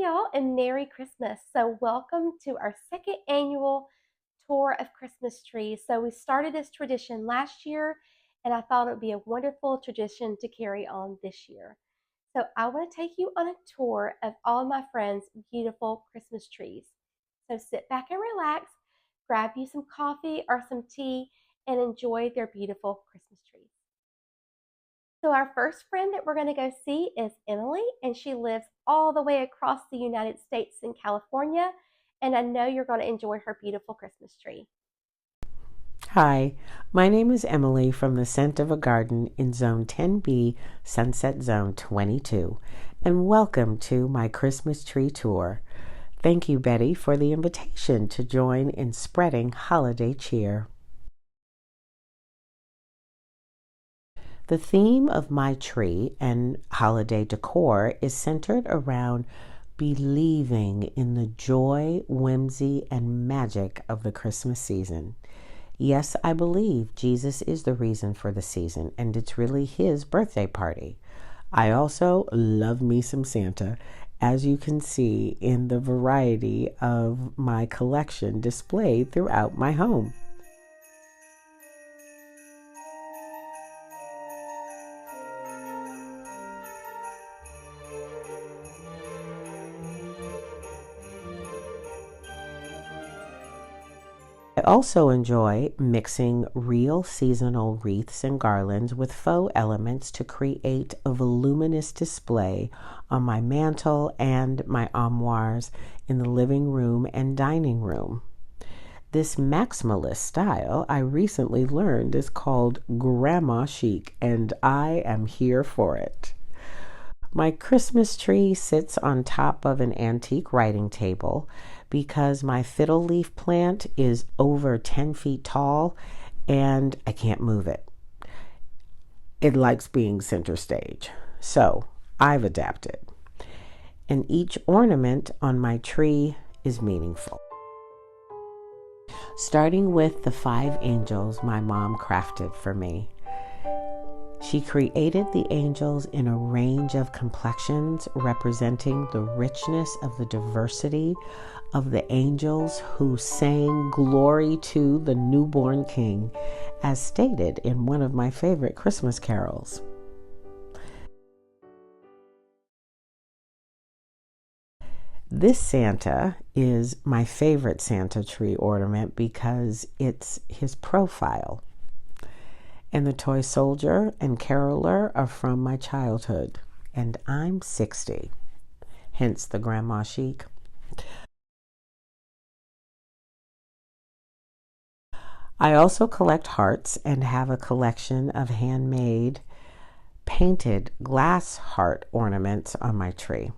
y'all, and Merry Christmas. So welcome to our second annual tour of Christmas trees. So we started this tradition last year, and I thought it would be a wonderful tradition to carry on this year. So I want to take you on a tour of all my friends' beautiful Christmas trees. So sit back and relax, grab you some coffee or some tea, and enjoy their beautiful Christmas trees. So our first friend that we're going to go see is Emily, and she lives all the way across the United States in California, and I know you're going to enjoy her beautiful Christmas tree. Hi, my name is Emily from the Scent of a Garden in Zone 10B, Sunset Zone 22, and welcome to my Christmas tree tour. Thank you, Betty, for the invitation to join in spreading holiday cheer. The theme of my tree and holiday decor is centered around believing in the joy, whimsy, and magic of the Christmas season. Yes, I believe Jesus is the reason for the season, and it's really his birthday party. I also love me some Santa, as you can see in the variety of my collection displayed throughout my home. I also enjoy mixing real seasonal wreaths and garlands with faux elements to create a voluminous display on my mantle and my armoires in the living room and dining room. This maximalist style I recently learned is called grandma chic, and I am here for it. My Christmas tree sits on top of an antique writing table because my fiddle leaf plant is over 10 feet tall and I can't move it. It likes being center stage, so I've adapted. And each ornament on my tree is meaningful. Starting with the 5 angels my mom crafted for me. She created the angels in a range of complexions representing the richness of the diversity of the angels who sang glory to the newborn king, as stated in one of my favorite Christmas carols. This Santa is my favorite Santa tree ornament because it's his profile. And the toy soldier and caroler are from my childhood, and I'm 60, hence the grandma chic. I also collect hearts and have a collection of handmade painted glass heart ornaments on my tree.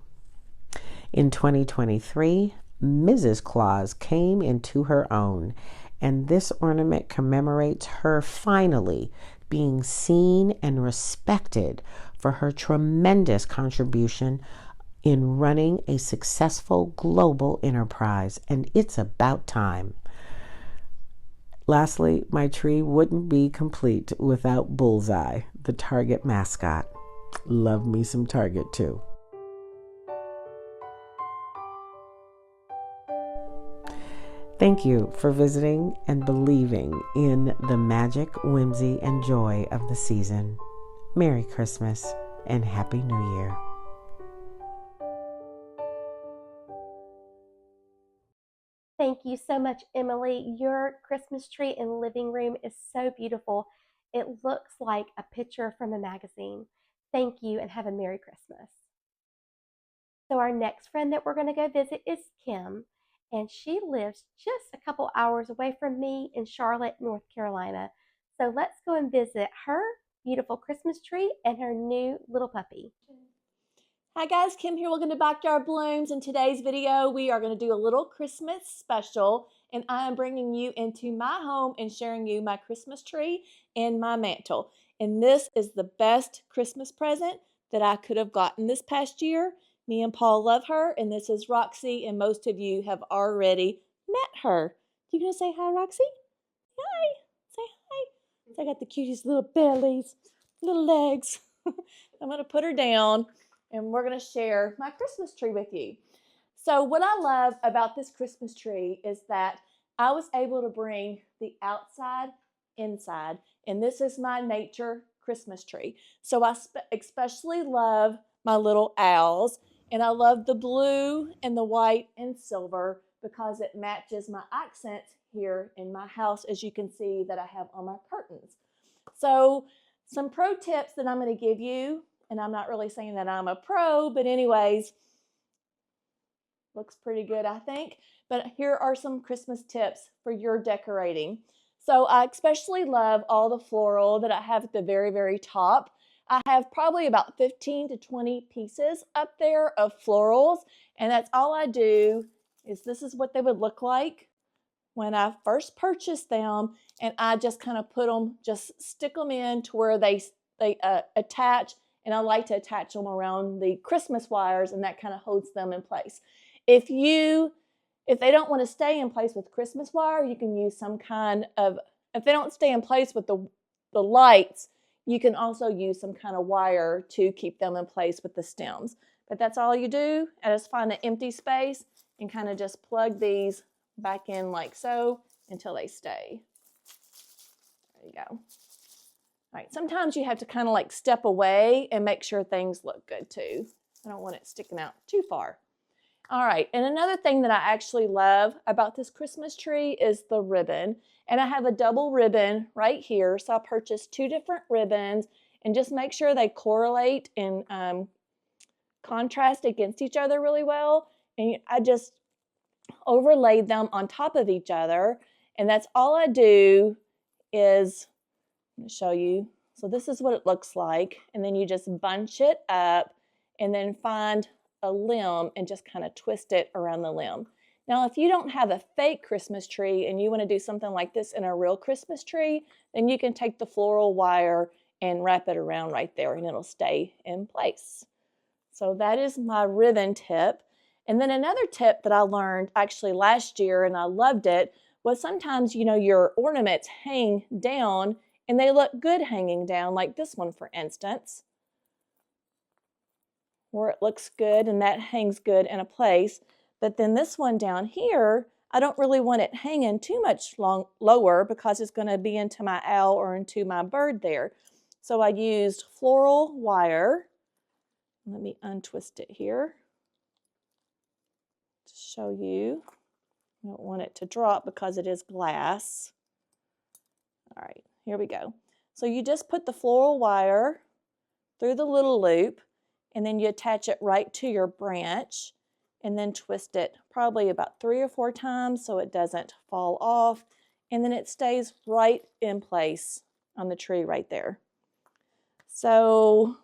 In 2023, Mrs. Claus came into her own, and this ornament commemorates her finally being seen and respected for her tremendous contribution in running a successful global enterprise, and it's about time. Lastly, my tree wouldn't be complete without Bullseye, the Target mascot. Love me some Target too. Thank you for visiting and believing in the magic, whimsy, and joy of the season. Merry Christmas and Happy New Year. Thank you so much, Emily. Your Christmas tree and living room is so beautiful. It looks like a picture from a magazine. Thank you and have a Merry Christmas. So our next friend that we're going to go visit is Kim, and she lives just a couple hours away from me in Charlotte, North Carolina. So let's go and visit her beautiful Christmas tree and her new little puppy. Hi guys, Kim here. Welcome to Backyard Blooms. In today's video, we are going to do a little Christmas special, and I am bringing you into my home and sharing you my Christmas tree and my mantle. And this is the best Christmas present that I could have gotten this past year. Me and Paul love her, and this is Roxy, and most of you have already met her. You gonna say hi, Roxy? Hi. Say hi. I got the cutest little bellies, little legs. I'm going to put her down and we're going to share my Christmas tree with you. So what I love about this Christmas tree is that I was able to bring the outside inside, and this is my nature Christmas tree. So I especially love my little owls, and I love the blue and the white and silver because it matches my accents here in my house, as you can see that I have on my curtains. So some pro tips that I'm going to give you, and I'm not really saying that I'm a pro, but anyways, looks pretty good, I think. But here are some Christmas tips for your decorating. So I especially love all the floral that I have at the very, very top. I have probably about 15 to 20 pieces up there of florals, and that's all I do. This is what they would look like when I first purchased them, and I just kind of just stick them in to where they attach, and I like to attach them around the Christmas wires, and that kind of holds them in place. If they don't want to stay in place with Christmas wire, you can use some kind of, if they don't stay in place with the lights, you can also use some kind of wire to keep them in place with the stems. But that's all you do. And just find an empty space and kind of just plug these back in like so until they stay. There you go. All right, sometimes you have to kind of like step away and make sure things look good too. I don't want it sticking out too far. All right, and another thing that I actually love about this Christmas tree is the ribbon. And I have a double ribbon right here. So I purchased 2 different ribbons and just make sure they correlate and contrast against each other really well. And I just overlaid them on top of each other. And that's all I do is, I'm going to show you. So this is what it looks like. And then you just bunch it up and then find a limb and just kind of twist it around the limb. Now, if you don't have a fake Christmas tree and you want to do something like this in a real Christmas tree, then you can take the floral wire and wrap it around right there and it'll stay in place. So that is my ribbon tip. And then another tip that I learned actually last year, and I loved it, was sometimes, your ornaments hang down and they look good hanging down, like this one, for instance, where it looks good and that hangs good in a place. But then this one down here, I don't really want it hanging too much lower because it's going to be into my owl or into my bird there. So I used floral wire. Let me untwist it here to show you. I don't want it to drop because it is glass. All right, here we go. So you just put the floral wire through the little loop, and then you attach it right to your branch and then twist it probably about 3 or 4 times so it doesn't fall off, and then it stays right in place on the tree right there. So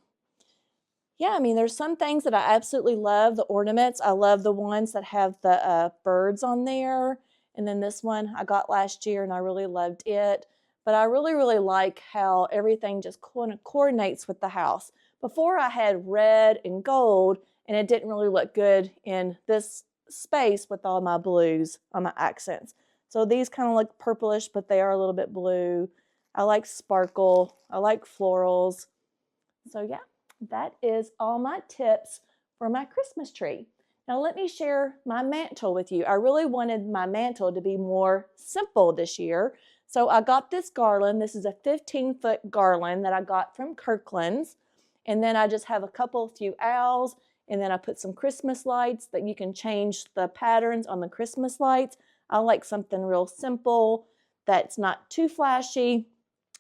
yeah, I mean, there's some things that I absolutely love. The ornaments, I love the ones that have the birds on there. And then this one I got last year and I really loved it. But I really, really like how everything just coordinates with the house. Before I had red and gold and it didn't really look good in this space with all my blues on my accents. So these kind of look purplish, but they are a little bit blue. I like sparkle. I like florals. So yeah. That is all my tips for my Christmas tree. Now let me share my mantle with you. I really wanted my mantle to be more simple this year. So I got this garland. This is a 15-foot garland that I got from Kirkland's. And then I just have a few owls. And then I put some Christmas lights that you can change the patterns on the Christmas lights. I like something real simple that's not too flashy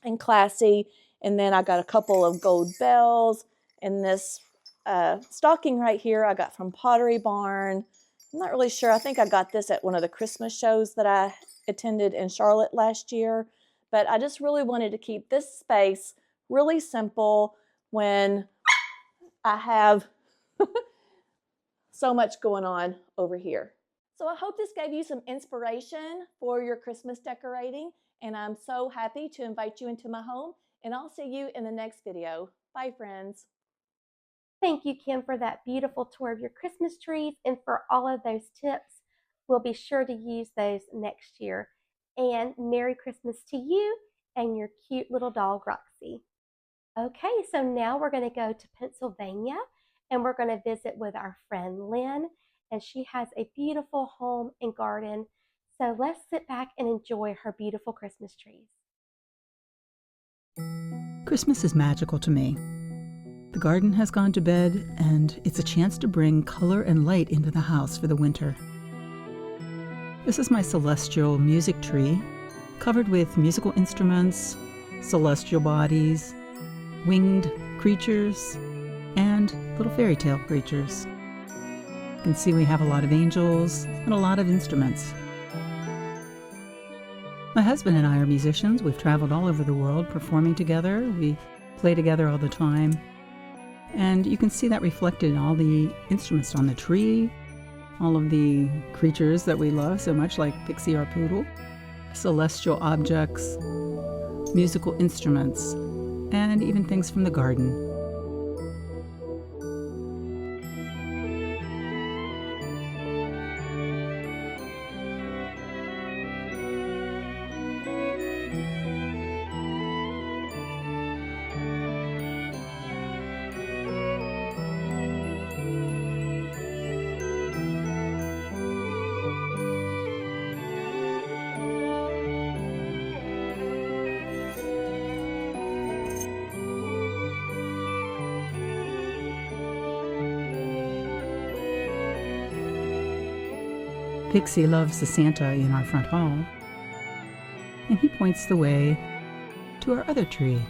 and classy. And then I got a couple of gold bells. And this stocking right here I got from Pottery Barn. I'm not really sure. I think I got this at one of the Christmas shows that I attended in Charlotte last year. But I just really wanted to keep this space really simple when I have so much going on over here. So I hope this gave you some inspiration for your Christmas decorating. And I'm so happy to invite you into my home. And I'll see you in the next video. Bye, friends. Thank you, Kim, for that beautiful tour of your Christmas trees and for all of those tips. We'll be sure to use those next year. And Merry Christmas to you and your cute little dog, Roxy. Okay, so now we're going to go to Pennsylvania and we're going to visit with our friend Lynn. and she has a beautiful home and garden. So let's sit back and enjoy her beautiful Christmas trees. Christmas is magical to me. The garden has gone to bed, and it's a chance to bring color and light into the house for the winter. This is my celestial music tree, covered with musical instruments, celestial bodies, winged creatures, and little fairy tale creatures. You can see we have a lot of angels and a lot of instruments. My husband and I are musicians. We've traveled all over the world performing together. We play together all the time. And you can see that reflected in all the instruments on the tree, all of the creatures that we love so much, like Pixie our poodle, celestial objects, musical instruments, and even things from the garden. Pixie loves the Santa in our front hall, and he points the way to our other tree.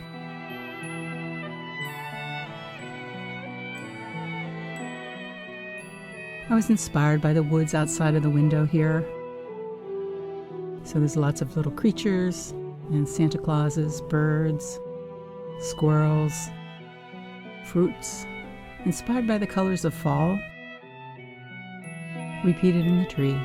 I was inspired by the woods outside of the window here. So there's lots of little creatures and Santa Clauses, birds, squirrels, fruits, inspired by the colors of fall, repeated in the tree.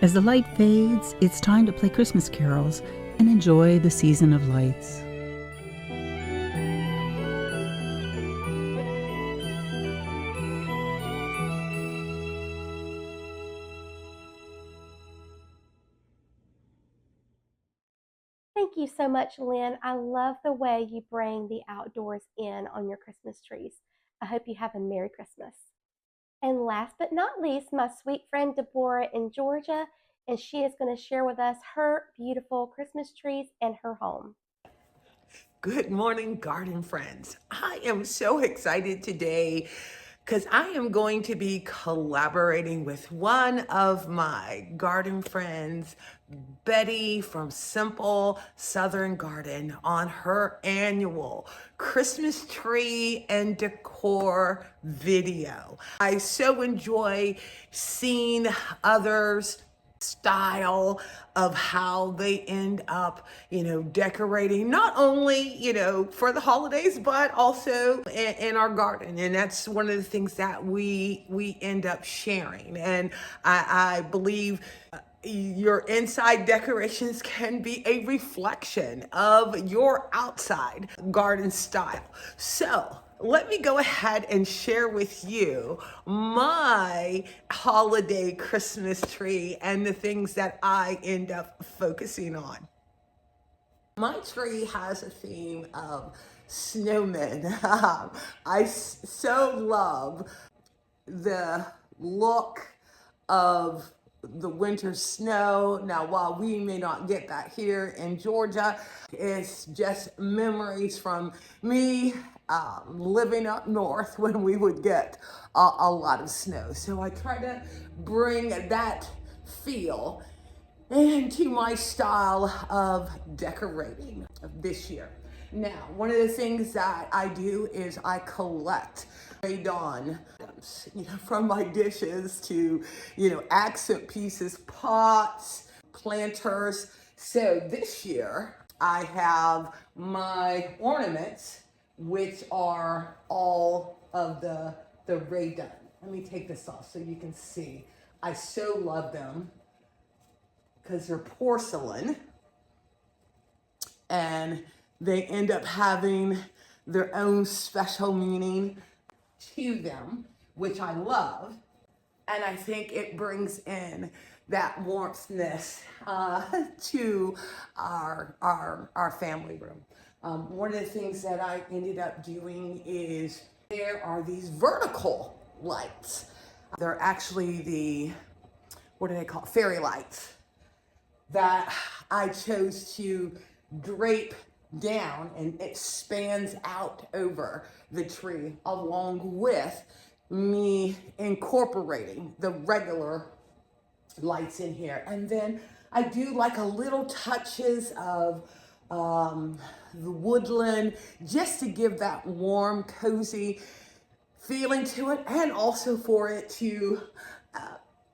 As the light fades, it's time to play Christmas carols and enjoy the season of lights. Thank you so much, Lynn. I love the way you bring the outdoors in on your Christmas trees. I hope you have a Merry Christmas. And last but not least, my sweet friend DeBorrah in Georgia, and she is going to share with us her beautiful Christmas trees and her home. Good morning, garden friends. I am so excited today because I am going to be collaborating with one of my garden friends, Betty from Simple Southern Garden, on her annual Christmas tree and decor video. I so enjoy seeing others' style of how they end up, decorating not only, for the holidays, but also in our garden. And that's one of the things that we end up sharing. And I believe your inside decorations can be a reflection of your outside garden style. So let me go ahead and share with you my holiday Christmas tree and the things that I end up focusing on. My tree has a theme of snowmen. I so love the look of the winter snow. Now, while we may not get that here in Georgia, it's just memories from me living up north when we would get a lot of snow. So I try to bring that feel into my style of decorating this year. Now, one of the things that I do is I collect on, from my dishes to, accent pieces, pots, planters. So this year I have my ornaments, which are all of the Ray done. Let me take this off so you can see. I so love them because they're porcelain and they end up having their own special meaning to them, which I love. And I think it brings in that warmthness to our family room. One of the things that I ended up doing is there are these vertical lights. They're actually the, what do they call it? Fairy lights that I chose to drape down, and it spans out over the tree along with me incorporating the regular lights in here. And then I do like a little touches of the woodland just to give that warm, cozy feeling to it, and also for it to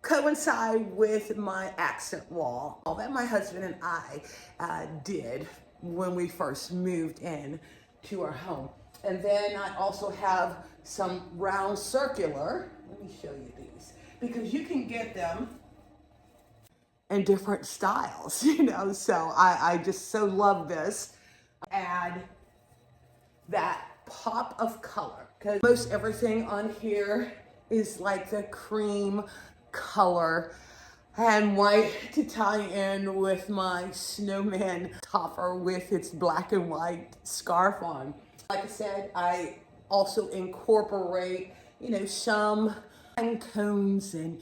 coincide with my accent wall that my husband and I did when we first moved in to our home. And then I also have some round circular, let me show you these, because you can get them in different styles, you know, so I just so love this. Add that pop of color, because most everything on here is like the cream color and white to tie in with my snowman topper with its black and white scarf on. Like I said, I also incorporate, you know, some pine cones and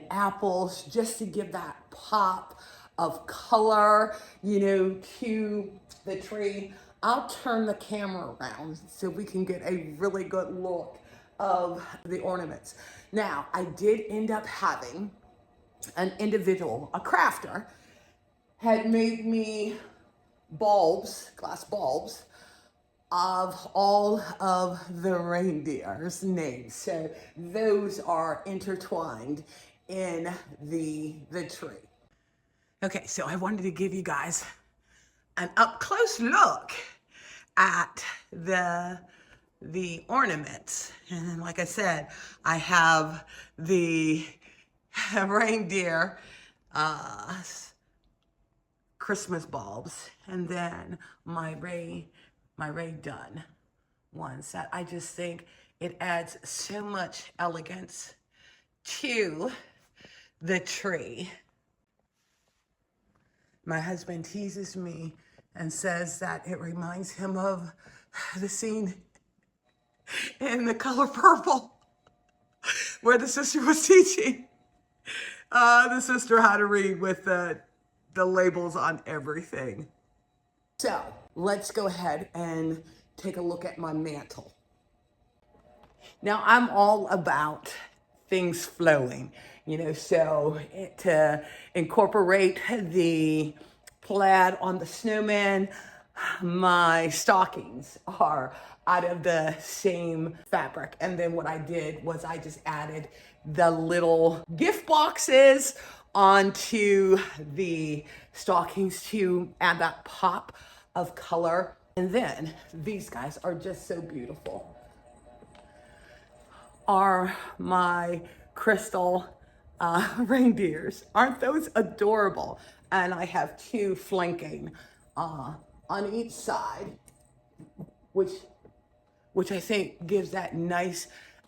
apples just to give that pop of color, you know, to the tree. I'll turn the camera around so we can get a really good look of the ornaments. Now, I did end up having an individual, a crafter, had made me bulbs, glass bulbs, of all of the reindeer's names. So those are intertwined in the tree. Okay, so I wanted to give you guys an up close look at the ornaments. And like I said, I have the reindeer Christmas bulbs, and then my Ray Dunn ones that I just think it adds so much elegance to the tree. My husband teases me and says that it reminds him of the scene in The Color Purple where the sister was teaching the sister how to read with the labels on everything. So let's go ahead and take a look at my mantle. Now I'm all about things flowing, you know, so to incorporate the plaid on the snowman, my stockings are out of the same fabric. And then what I did was I just added the little gift boxes onto the stockings to add that pop of color. And then these guys are just so beautiful. Are my crystal reindeers. Aren't those adorable? And I have two flanking on each side, which I think gives that nice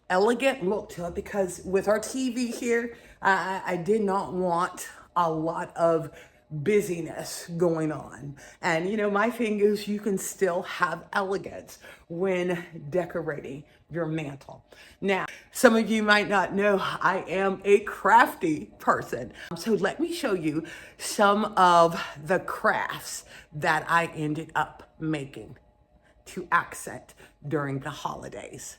elegant look to it, because with our TV here, I did not want a lot of busyness going on. And you know, my thing is you can still have elegance when decorating your mantle. Now, some of you might not know I am a crafty person. So let me show you some of the crafts that I ended up making to accent during the holidays,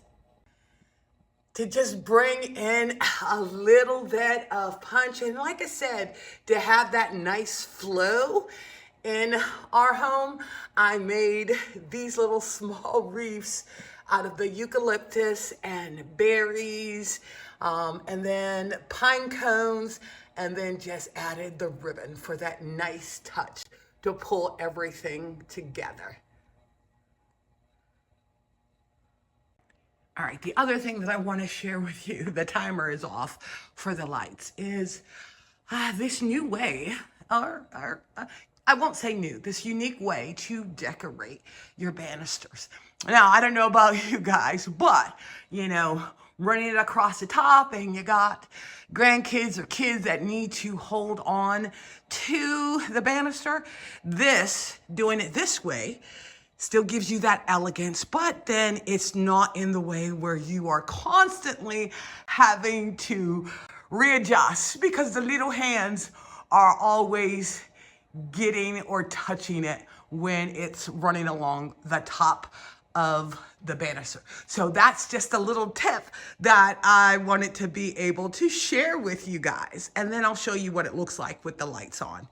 to just bring in a little bit of punch. And like I said, to have that nice flow in our home, I made these little small wreaths out of the eucalyptus and berries, and then pine cones, and then just added the ribbon for that nice touch to pull everything together. All right, the other thing that I want to share with you, the timer is off for the lights, is this new way, or I won't say new, this unique way to decorate your banisters. Now, I don't know about you guys, but, running it across the top and you got grandkids or kids that need to hold on to the banister, doing it this way, still gives you that elegance, but then it's not in the way where you are constantly having to readjust because the little hands are always getting or touching it when it's running along the top of the banister. So that's just a little tip that I wanted to be able to share with you guys. And then I'll show you what it looks like with the lights on.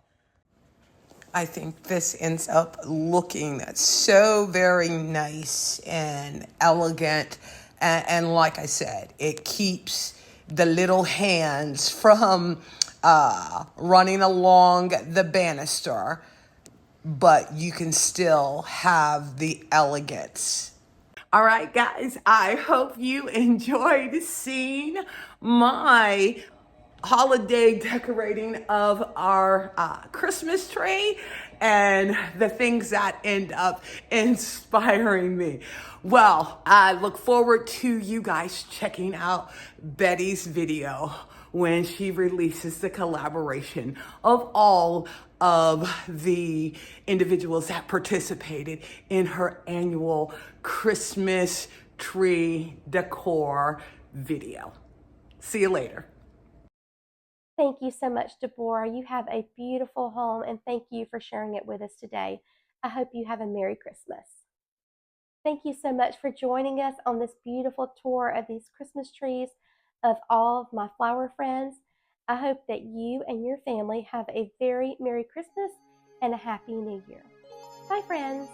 I think this ends up looking so very nice and elegant. And like I said, it keeps the little hands from running along the banister, but you can still have the elegance. All right, guys, I hope you enjoyed seeing my holiday decorating of our Christmas tree and the things that end up inspiring me. Well, I look forward to you guys checking out Betty's video when she releases the collaboration of all of the individuals that participated in her annual Christmas tree decor video. See you later. Thank you so much, DeBorrah. You have a beautiful home, and thank you for sharing it with us today. I hope you have a Merry Christmas. Thank you so much for joining us on this beautiful tour of these Christmas trees of all of my flower friends. I hope that you and your family have a very Merry Christmas and a Happy New Year. Bye, friends.